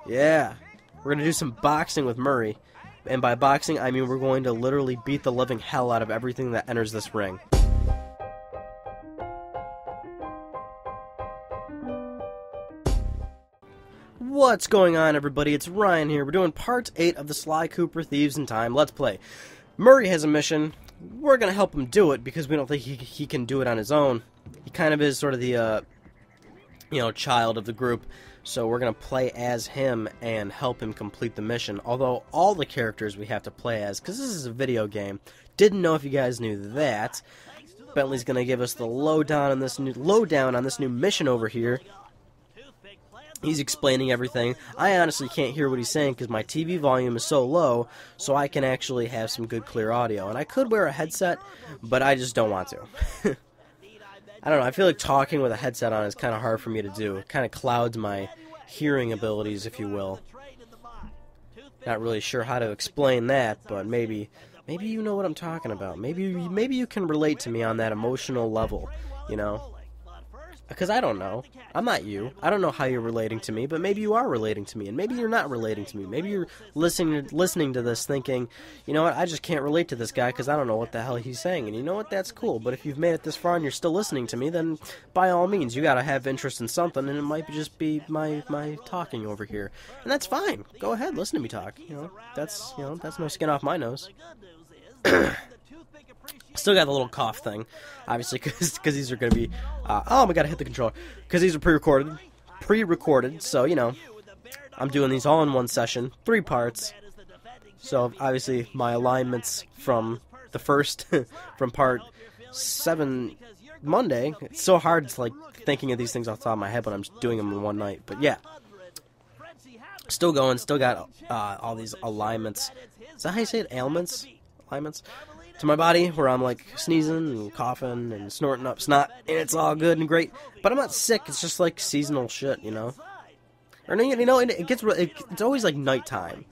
Yeah, we're gonna do some boxing with Murray. And by boxing, I mean we're going to literally beat the living hell out of everything that enters this ring. What's going on, everybody? It's Ryan here. We're doing part 8 of the Sly Cooper Thieves in Time Let's Play. Murray has a mission. We're going to help him do it because we don't think he can do it on his own. He kind of is sort of the, child of the group. So we're going to play as him and help him complete the mission. Although all the characters we have to play as, because this is a video game. Didn't know if you guys knew that. Bentley's going to give us the lowdown on this new mission over here. He's explaining everything. I honestly can't hear what he's saying because my TV volume is so low, so I can actually have some good clear audio. And I could wear a headset, but I just don't want to. I don't know, I feel like talking with a headset on is kind of hard for me to do. It kind of clouds my hearing abilities, if you will. Not really sure how to explain that, but maybe you know what I'm talking about. Maybe you can relate to me on that emotional level, you know? Because I don't know. I'm not you. I don't know how you're relating to me, but maybe you are relating to me, and maybe you're not relating to me. Maybe you're listening to this thinking, you know what, I just can't relate to this guy because I don't know what the hell he's saying. And you know what, that's cool. But if you've made it this far and you're still listening to me, then by all means, you gotta have interest in something, and it might just be my talking over here. And that's fine. Go ahead, listen to me talk. That's no skin off my nose. Still got the little cough thing, obviously, because these are going to be, oh my god, I hit the controller, because these are pre-recorded, so, I'm doing these all in one session, 3 parts, so, obviously, my alignments from the first, from part 7 Monday, it's so hard, it's like, thinking of these things off the top of my head, but I'm just doing them in one night, but yeah, still going, still got, all these alignments, is that how you say it, ailments? Alignments? To my body, where I'm like sneezing and coughing and snorting up snot, and it's all good and great. But I'm not sick. It's just like seasonal shit, you know. Or it's always like nighttime,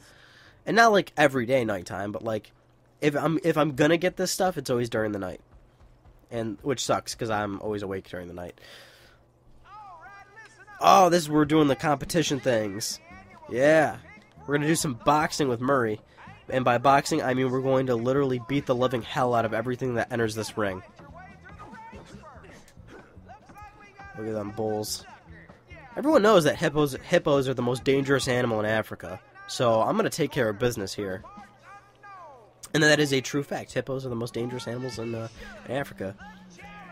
and not like everyday nighttime, but like if I'm gonna get this stuff, it's always during the night, and which sucks because I'm always awake during the night. Oh, this is where we're doing the competition things. Yeah, we're gonna do some boxing with Murray. And by boxing, I mean we're going to literally beat the living hell out of everything that enters this ring. Look at them bulls. Everyone knows that hippos are the most dangerous animal in Africa. So I'm going to take care of business here. And that is a true fact. Hippos are the most dangerous animals in Africa.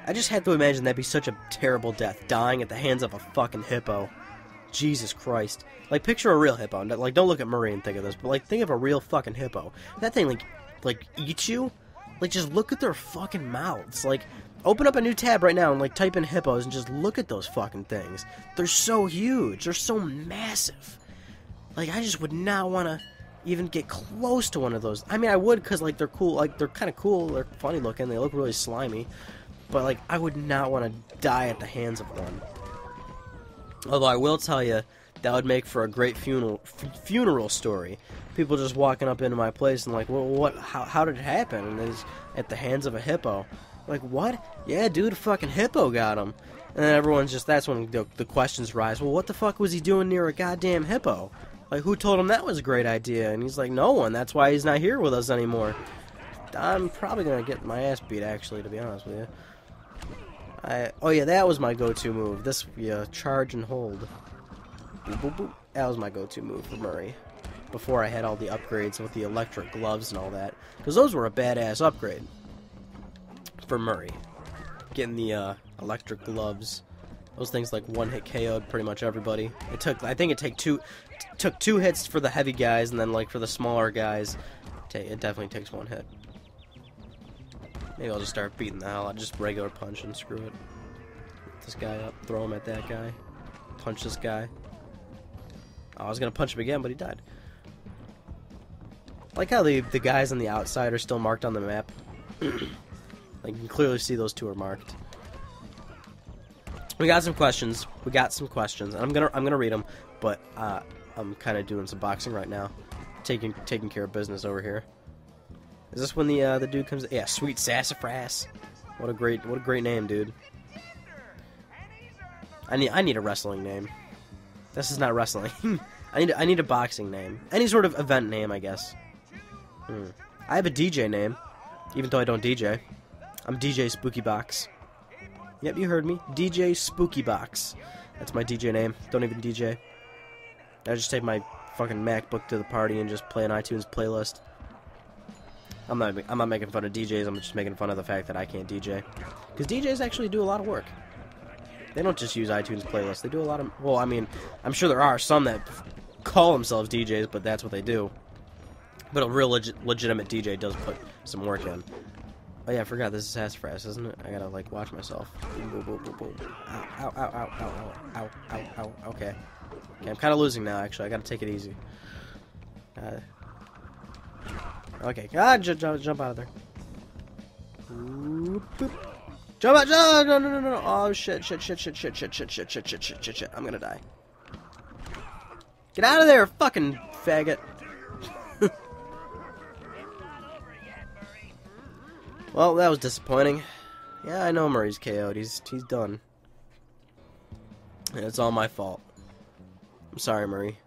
I just have to imagine that'd be such a terrible death, dying at the hands of a fucking hippo. Jesus Christ. Like, picture a real hippo. Like, don't look at Murray and think of this, but, like, think of a real fucking hippo. That thing, like, eats you? Like, just look at their fucking mouths. Like, open up a new tab right now and, like, type in hippos and just look at those fucking things. They're so huge. They're so massive. Like, I just would not want to even get close to one of those. I mean, I would because, like, they're cool. Like, they're kind of cool. They're funny looking. They look really slimy. But, like, I would not want to die at the hands of one. Although I will tell you, that would make for a great funeral story. People just walking up into my place and like, well, what? How did it happen? And it's at the hands of a hippo. Like, what? Yeah, dude, a fucking hippo got him. And then everyone's just, that's when the questions rise. Well, what the fuck was he doing near a goddamn hippo? Like, who told him that was a great idea? And he's like, no one. That's why he's not here with us anymore. I'm probably gonna get my ass beat, actually, to be honest with you. Oh yeah, that was my go-to move. This, yeah, charge and hold. Boop, boop, boop. That was my go-to move for Murray. Before I had all the upgrades with the electric gloves and all that. Because those were a badass upgrade. For Murray. Getting the electric gloves. Those things like one-hit KO'd pretty much everybody. I think it took 2 hits for the heavy guys, and then like for the smaller guys, it definitely takes 1 hit. Maybe I'll just start beating the hell out. Just regular punch and screw it. Lift this guy up. Throw him at that guy. Punch this guy. Oh, I was going to punch him again, but he died. I like how the guys on the outside are still marked on the map. Like, you can clearly see those 2 are marked. We got some questions. And I'm gonna read them, but I'm kind of doing some boxing right now. Taking care of business over here. Is this when the dude comes? Yeah, Sweet Sassafras. What a great name, dude. I need a wrestling name. This is not wrestling. I need a boxing name. Any sort of event name, I guess. I have a DJ name, even though I don't DJ. I'm DJ Spooky Box. Yep, you heard me. DJ Spooky Box. That's my DJ name. Don't even DJ. I just take my fucking MacBook to the party and just play an iTunes playlist. I'm not making fun of DJs. I'm just making fun of the fact that I can't DJ. Because DJs actually do a lot of work. They don't just use iTunes playlists. They do a lot of... Well, I mean, I'm sure there are some that call themselves DJs, but that's what they do. But a real legitimate DJ does put some work in. Oh yeah, I forgot this is sassafras, isn't it? I gotta, like, watch myself. Boom, boom, boom, boom. Ow, ow, ow, ow, ow, ow, ow, ow, ow. Okay. Okay, I'm kind of losing now, actually. I gotta take it easy. Okay. Jump out of there. Boop. Jump out! No. Oh, shit. I'm gonna die. Get out of there, fucking faggot. Well, that was disappointing. Yeah, I know Murray's KO'd. He's done. And it's all my fault. I'm sorry, Murray.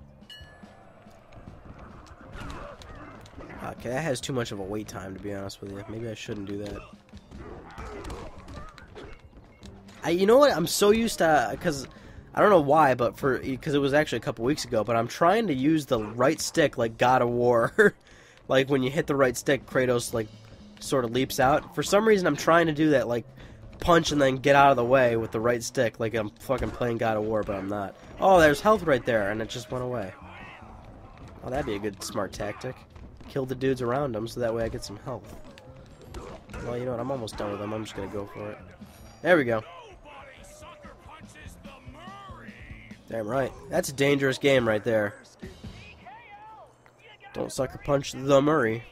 Okay, that has too much of a wait time, to be honest with you. Maybe I shouldn't do that. You know what? I'm so used to... Because... I don't know why, but because it was actually a couple weeks ago, but I'm trying to use the right stick like God of War. Like, when you hit the right stick, Kratos, like, sort of leaps out. For some reason, I'm trying to do that, like, punch and then get out of the way with the right stick, like I'm fucking playing God of War, but I'm not. Oh, there's health right there, and it just went away. Oh, that'd be a good, smart tactic. Kill the dudes around him, so that way I get some health. Well, you know what? I'm almost done with them. I'm just gonna go for it. There we go. Damn right. That's a dangerous game right there. Don't sucker punch the Murray.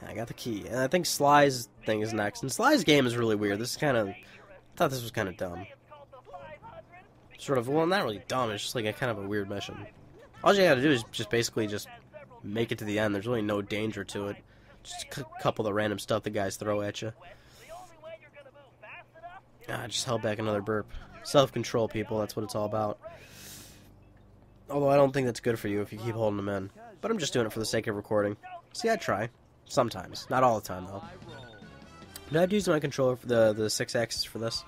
I got the key. And I think Sly's thing is next. And Sly's game is really weird. This is kind of... I thought this was kind of dumb. Sort of... Well, not really dumb. It's just like a kind of a weird mission. All you gotta do is just basically just make it to the end. There's really no danger to it. Just a couple of random stuff the guys throw at you. I just held back another burp. Self-control, people. That's what it's all about. Although I don't think that's good for you if you keep holding them in. But I'm just doing it for the sake of recording. See, I try. Sometimes. Not all the time, though. Do I have to use my controller for the 6-axis for this?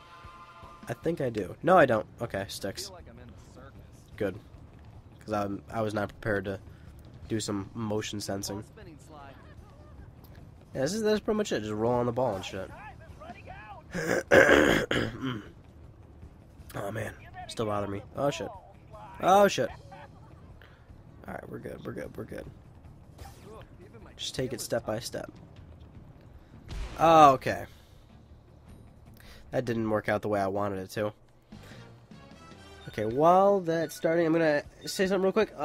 I think I do. No, I don't. Okay, sticks. Good. Because I was not prepared to do some motion sensing. Yeah, that's pretty much it. Just roll on the ball and shit. Oh, man. Still bothering me. Oh, shit. Oh, shit. Alright, we're good. We're good. Just take it step by step. Oh, okay. That didn't work out the way I wanted it to. Okay, while that's starting, I'm gonna say something real quick.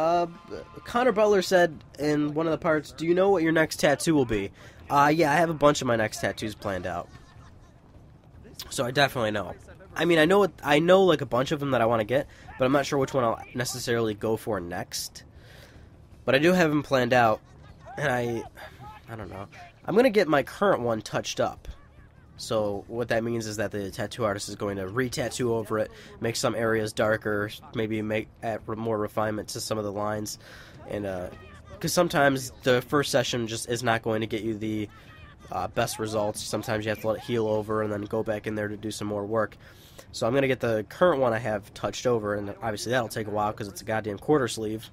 Connor Butler said in one of the parts, do you know what your next tattoo will be? Yeah, I have a bunch of my next tattoos planned out. So I definitely know. I mean, I know like a bunch of them that I want to get, but I'm not sure which one I'll necessarily go for next. But I do have them planned out, and I don't know. I'm going to get my current one touched up. So what that means is that the tattoo artist is going to re-tattoo over it, make some areas darker, maybe add more refinement to some of the lines. And because sometimes the first session just is not going to get you the best results. Sometimes you have to let it heal over and then go back in there to do some more work. So I'm going to get the current one I have touched over, and obviously that'll take a while because it's a goddamn quarter sleeve.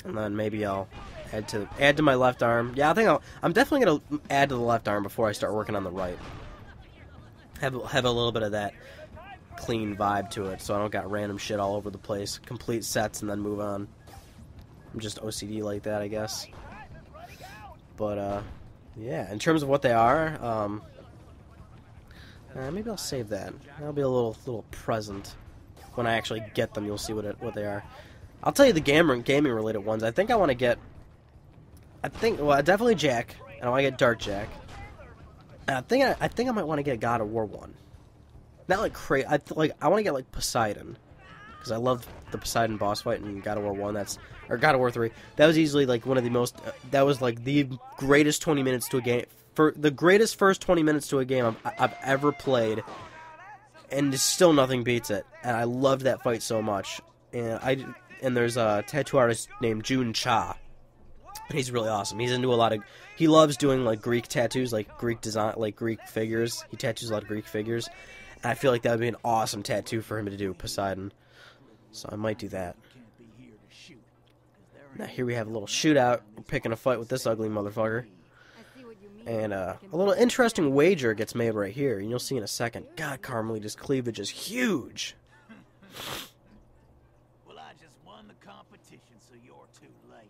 And then maybe I'll add to my left arm. Yeah, I think I'm definitely going to add to the left arm before I start working on the right. Have a little bit of that clean vibe to it, so I don't got random shit all over the place. Complete sets and then move on. I'm just OCD like that, I guess. But, yeah, in terms of what they are, maybe I'll save that. That'll be a little present. When I actually get them, you'll see what they are. I'll tell you the gaming-related ones. I think I want to get... well, definitely Jack, and I want to get Dark Jack. And I think I might want to get God of War 1. Not like crazy. I want to get like Poseidon, because I love the Poseidon boss fight in God of War 1. Or God of War 3. That was easily like one of the most. That was like the greatest 20 minutes to a game. For the greatest first 20 minutes to a game I've ever played, and still nothing beats it. And I loved that fight so much. and there's a tattoo artist named Jun Cha. He's really awesome. He's into a lot of. He loves doing like Greek tattoos, like Greek design, like Greek figures. He tattoos a lot of Greek figures, and I feel like that would be an awesome tattoo for him to do, Poseidon. So I might do that. Now here we have a little shootout. We're picking a fight with this ugly motherfucker, and a little interesting wager gets made right here, and you'll see in a second. God, Carmelita's cleavage is huge. Well, I just won the competition, so you're too late.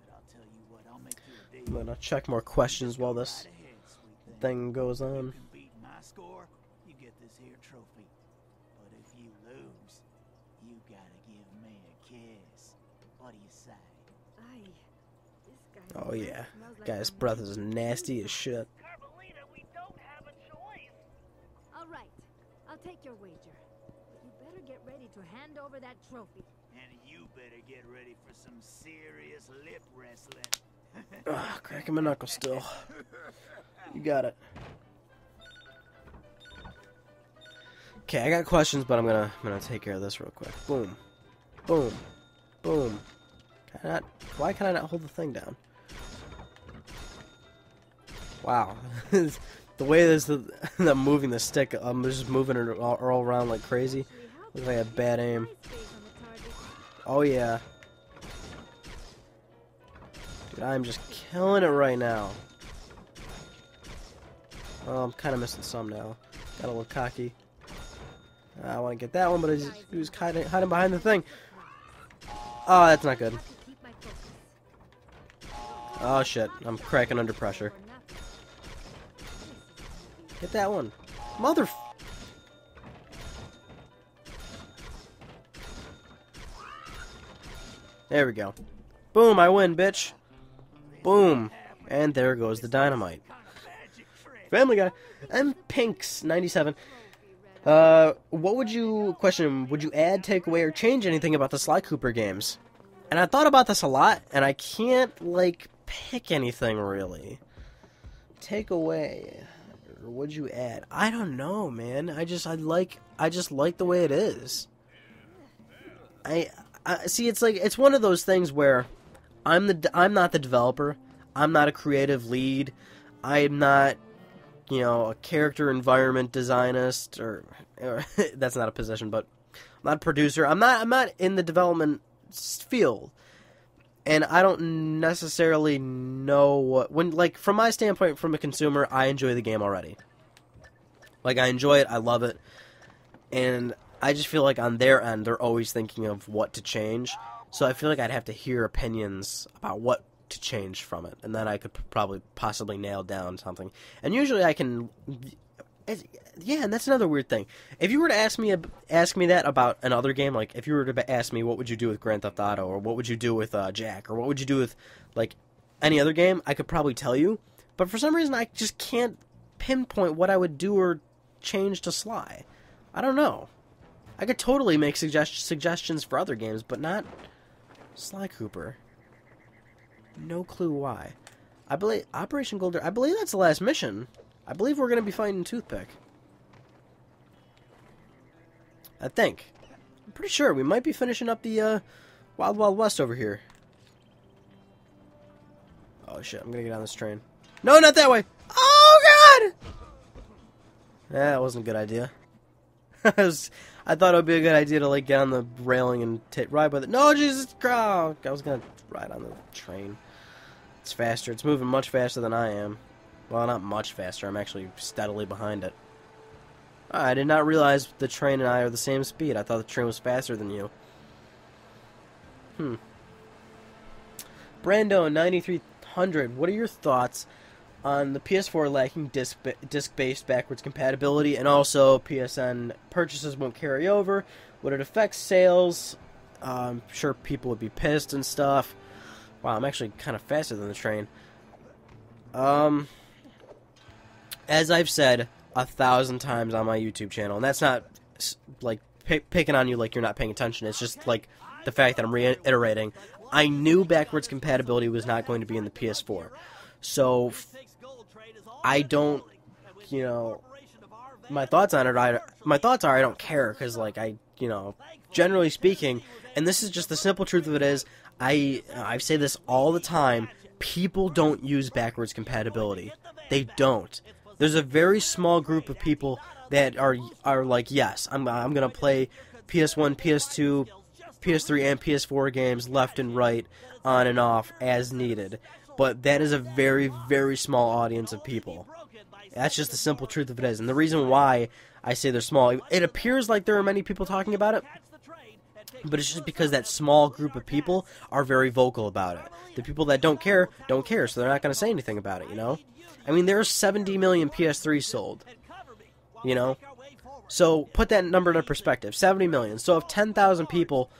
But I'll tell you what, I'll make you a deal. I'm gonna check more questions while this thing goes on. You can beat my score, you get this here trophy. But if you lose, you gotta give me a kiss. What do you say? Oh yeah, guy's breath is nasty as shit. Carmelita, we don't have a choice. All right, I'll take your wager. But you better get ready to hand over that trophy. And you better get ready for some serious lip wrestling. Ugh, cracking my knuckles still. You got it. Okay, I got questions, but I'm gonna take care of this real quick. Boom, boom, boom. Why can I not hold the thing down? Wow, the way this I'm moving the stick, I'm just moving it all around like crazy. Looks like I have bad aim. Oh yeah. Dude, I'm just killing it right now. Oh, I'm kind of missing some now. Got a little cocky. I want to get that one, but he was hiding behind the thing. Oh, that's not good. Oh shit, I'm cracking under pressure. Get that one. Mother... There we go. Boom, I win, bitch. Boom. And there goes the dynamite. Family Guy. I'm Pinks97. What would you... Question, would you add, take away, or change anything about the Sly Cooper games? And I thought about this a lot, and I can't, like, pick anything, really. Take away... Or would you add? I don't know, man. I just like the way it is. I see. It's like it's one of those things where I'm not the developer. I'm not a creative lead. I'm not, you know, a character environment designist or that's not a position, but I'm not a producer. I'm not in the development field. And I don't necessarily know like, from my standpoint, from a consumer, I enjoy the game already. Like, I enjoy it, I love it, and I just feel like on their end, they're always thinking of what to change, so I feel like I'd have to hear opinions about what to change from it, and then I could possibly nail down something. And usually I can... Yeah, and that's another weird thing. If you were to ask me that about another game, like if you were to ask me what would you do with Grand Theft Auto, or what would you do with Jack, or what would you do with like any other game, I could probably tell you. But for some reason, I just can't pinpoint what I would do or change to Sly. I don't know. I could totally make suggestions for other games, but not Sly Cooper. No clue why. I believe Operation Golden. I believe that's the last mission. I believe we're going to be fighting Toothpick. I think. I'm pretty sure we might be finishing up the Wild Wild West over here. Oh shit, I'm going to get on this train. No, not that way! Oh god! That wasn't a good idea. I thought it would be a good idea to like get on the railing and ride with it. No, Jesus Christ! I was going to ride on the train. It's faster. It's moving much faster than I am. Well, not much faster. I'm actually steadily behind it. I did not realize the train and I are the same speed. I thought the train was faster than you. Brando 9300. What are your thoughts on the PS4 lacking disc-based backwards compatibility, and also PSN purchases won't carry over? Would it affect sales? I'm sure people would be pissed and stuff. Wow, I'm actually kind of faster than the train. As I've said 1,000 times on my YouTube channel, and that's not like picking on you like you're not paying attention. It's just like the fact that I'm reiterating. I knew backwards compatibility was not going to be in the PS4, so I don't, you know, my thoughts on it. My thoughts are I don't care, because like you know, generally speaking, and this is just the simple truth of it is, I say this all the time, people don't use backwards compatibility. They don't. There's a very small group of people that are like, yes, I'm gonna play PS1, PS2, PS3, and PS4 games left and right, on and off as needed. But that is a very, very small audience of people. That's just the simple truth of it is. And the reason why I say they're small, it appears like there are many people talking about it, but it's just because that small group of people are very vocal about it. The people that don't care, so they're not going to say anything about it, you know? I mean, there are 70 million PS3s sold, you know? So put that number into perspective, 70 million. So if 10,000 people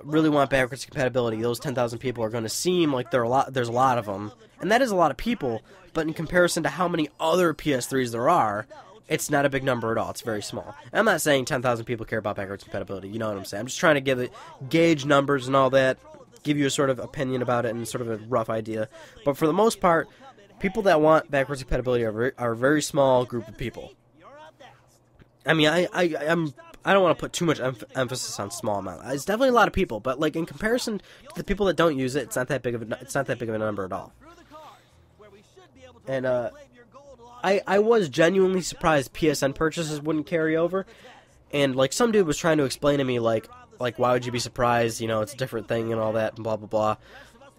really want backwards compatibility, those 10,000 people are going to seem like there's a lot of them. And that is a lot of people, but in comparison to how many other PS3s there are, it's not a big number at all. It's very small. And I'm not saying 10,000 people care about backwards compatibility. You know what I'm saying? I'm just trying to gauge numbers and all that, give you a sort of opinion about it and sort of a rough idea. But for the most part, people that want backwards compatibility are a very small group of people. I mean, I don't want to put too much emphasis on small amount. It's definitely a lot of people, but like in comparison to the people that don't use it, it's not that big of a number at all. And I was genuinely surprised PSN purchases wouldn't carry over, and like some dude was trying to explain to me like why would you be surprised? You know, it's a different thing and all that and blah blah blah.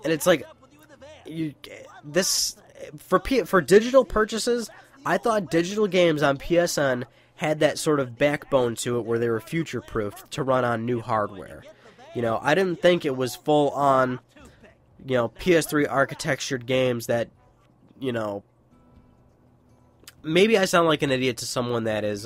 And it's like for digital purchases, I thought digital games on PSN had that sort of backbone to it where they were future-proofed to run on new hardware. You know, I didn't think it was full-on, you know, PS3 architectured games that, you know, maybe I sound like an idiot to someone that is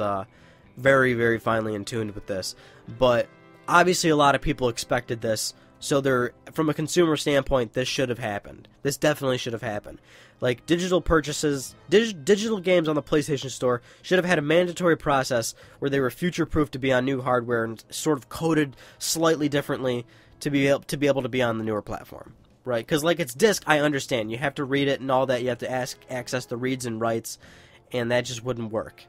very, very finely in tune with this, but obviously a lot of people expected this, so from a consumer standpoint, this should have happened. This definitely should have happened. Like, digital purchases, digital games on the PlayStation Store should have had a mandatory process where they were future-proof to be on new hardware and sort of coded slightly differently to be able to be on the newer platform, right? Because, like, it's disc, I understand. You have to read it and all that. You have to access the reads and writes, and that just wouldn't work.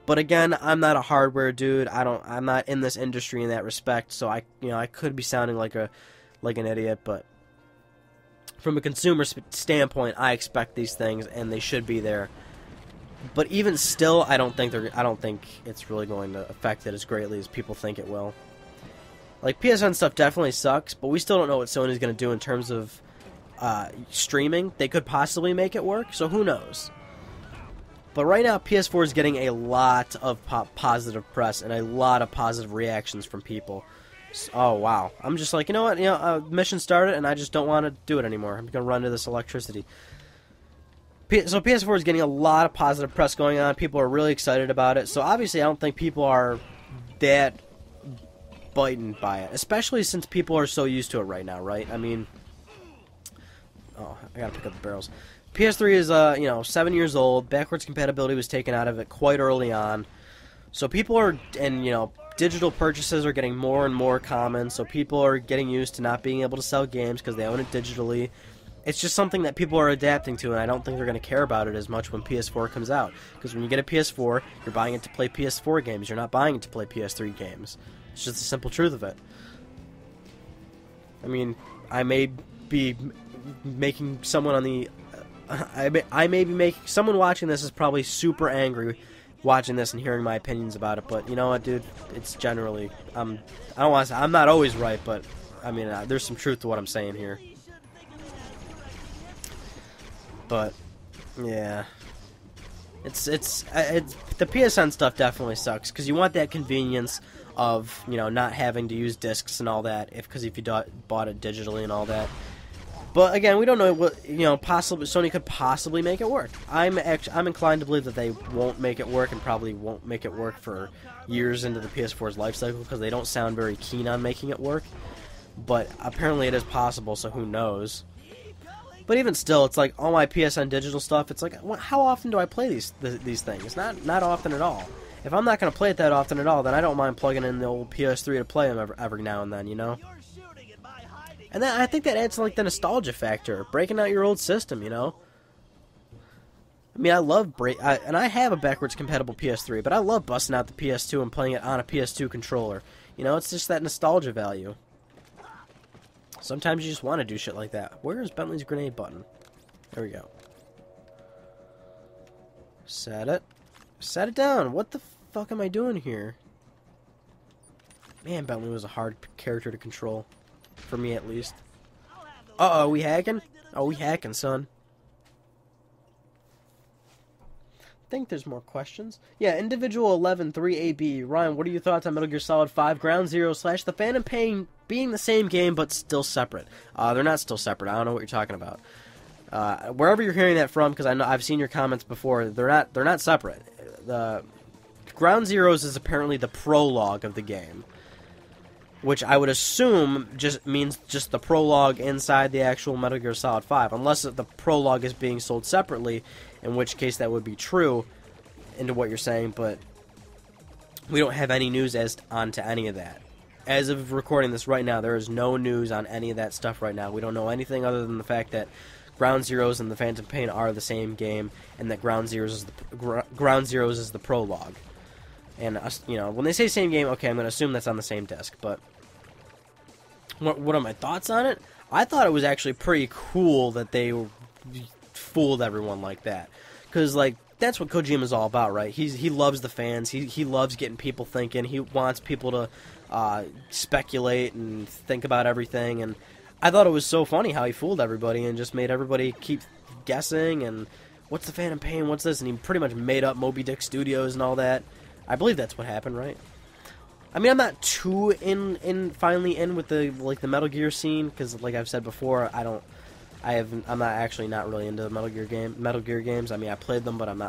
But again, I'm not a hardware dude. I'm not in this industry in that respect, so I could be sounding like an idiot, but from a consumer standpoint, I expect these things, and they should be there. But even still, I don't think it's really going to affect it as greatly as people think it will. Like, PSN stuff definitely sucks, but we still don't know what Sony's going to do in terms of streaming. They could possibly make it work, so who knows? But right now, PS4 is getting a lot of positive press and a lot of positive reactions from people. Oh, wow. I'm just like, you know what? Mission started, and I just don't want to do it anymore. I'm going to run into this electricity. So PS4 is getting a lot of positive press going on. People are really excited about it. So obviously, I don't think people are that biting by it, especially since people are so used to it right now, right? I mean, oh, I got to pick up the barrels. PS3 is, 7 years old. Backwards compatibility was taken out of it quite early on. So people are, and, digital purchases are getting more and more common, so people are getting used to not being able to sell games because they own it digitally. It's just something that people are adapting to, and I don't think they're going to care about it as much when PS4 comes out. Because when you get a PS4, you're buying it to play PS4 games. You're not buying it to play PS3 games. It's just the simple truth of it. I mean, I may be making someone on the... I may be making... Someone watching this is probably super angry watching this and hearing my opinions about it, but you know what, dude? It's generally... I don't want to say... I'm not always right, but, I mean, there's some truth to what I'm saying here. But, yeah. It's the PSN stuff definitely sucks, because you want that convenience of, not having to use discs and all that, because if you bought it digitally and all that. But again, we don't know what possibly Sony could possibly make it work. I'm inclined to believe that they won't make it work, and probably won't make it work for years into the PS4's life cycle, because they don't sound very keen on making it work. But apparently it is possible, so who knows? But even still, it's like all my PSN digital stuff. It's like, how often do I play these things? Not often at all. If I'm not going to play it that often at all, then I don't mind plugging in the old PS3 to play them every now and then, And then I think that adds to, like, the nostalgia factor, breaking out your old system, I I mean, I love and I have a backwards compatible PS3, but I love busting out the PS2 and playing it on a PS2 controller. You know, it's just that nostalgia value. Sometimes you just want to do shit like that. Where is Bentley's grenade button? There we go. Set it. Set it down. What the fuck am I doing here? Man, Bentley was a hard character to control. For me, at least. Uh-oh, we hacking? Oh, we hacking, son. I think there's more questions. Yeah, Individual 11-3AB. Ryan, what are your thoughts on Metal Gear Solid 5 Ground Zero / The Phantom Pain being the same game but still separate? They're not still separate. I don't know what you're talking about. Wherever you're hearing that from, because I know I've seen your comments before, they're not separate. The Ground Zeroes is apparently the prologue of the game, which I would assume just means just the prologue inside the actual Metal Gear Solid 5, unless the prologue is being sold separately, in which case that would be true into what you're saying, but we don't have any news onto any of that. As of recording this right now, there is no news on any of that stuff right now. We don't know anything other than the fact that Ground Zeroes and the Phantom Pain are the same game, and that Ground Zeroes is the prologue. And you know, when they say same game, okay, I'm going to assume that's on the same disc. But what are my thoughts on it? I thought it was actually pretty cool that they fooled everyone like that, because like that's what Kojima's all about, right? He loves the fans. He loves getting people thinking. He wants people to speculate and think about everything. And I thought it was so funny how he fooled everybody and just made everybody keep guessing. And what's the Phantom Pain? What's this? And he pretty much made up Moby Dick Studios and all that. I believe that's what happened, right? I mean, I'm not too finally in with the Metal Gear scene, because like I've said before, I'm not really into the Metal Gear games. I mean, I played them, but I'm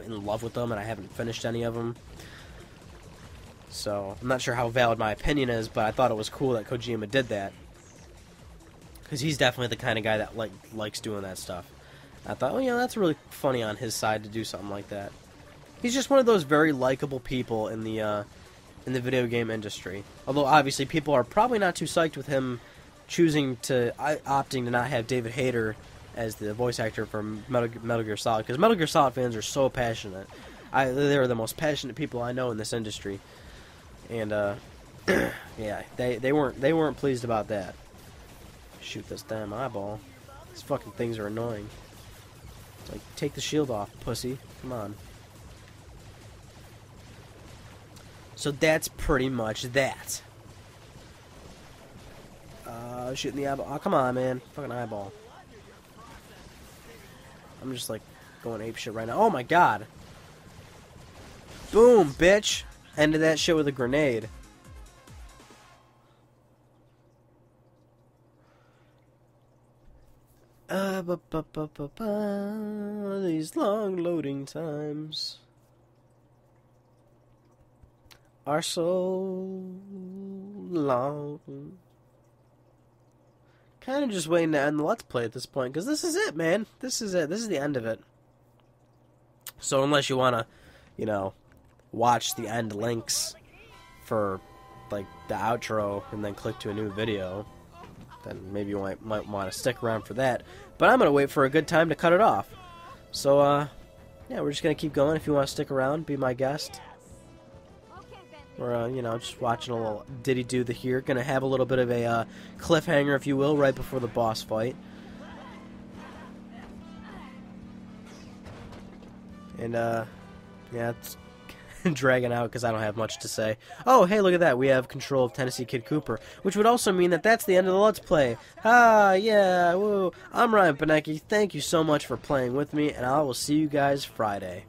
in love with them, and I haven't finished any of them. So I'm not sure how valid my opinion is, but I thought it was cool that Kojima did that, because he's definitely the kind of guy that likes doing that stuff. I thought, well, that's really funny on his side to do something like that. He's just one of those very likable people in the video game industry. Although obviously people are probably not too psyched with him opting to not have David Hayter as the voice actor for Metal Gear Solid, because Metal Gear Solid fans are so passionate. They're the most passionate people I know in this industry, and yeah, they weren't pleased about that. Shoot this damn eyeball! These fucking things are annoying. It's like, take the shield off, pussy. Come on. So that's pretty much that. Shooting the eyeball. Oh, come on, man. Fucking eyeball. I'm just, like, going apeshit right now. Oh, my God. Boom, bitch. Ended that shit with a grenade. These long loading times are so long. Kind of just waiting to end the Let's Play at this point, because this is it, man. This is it. This is the end of it. So unless you want to, watch the end links for, like, the outro and then click to a new video, then maybe you might want to stick around for that. But I'm going to wait for a good time to cut it off. So, yeah, we're just going to keep going. If you want to stick around, be my guest. We're, just watching a little diddy-do here. Gonna have a little bit of a cliffhanger, if you will, right before the boss fight. And, yeah, it's dragging out because I don't have much to say. Oh, hey, look at that. We have control of Tennessee Kid Cooper, which would also mean that that's the end of the Let's Play. Ah, yeah, woo. I'm Ryan Panecki. Thank you so much for playing with me, and I will see you guys Friday.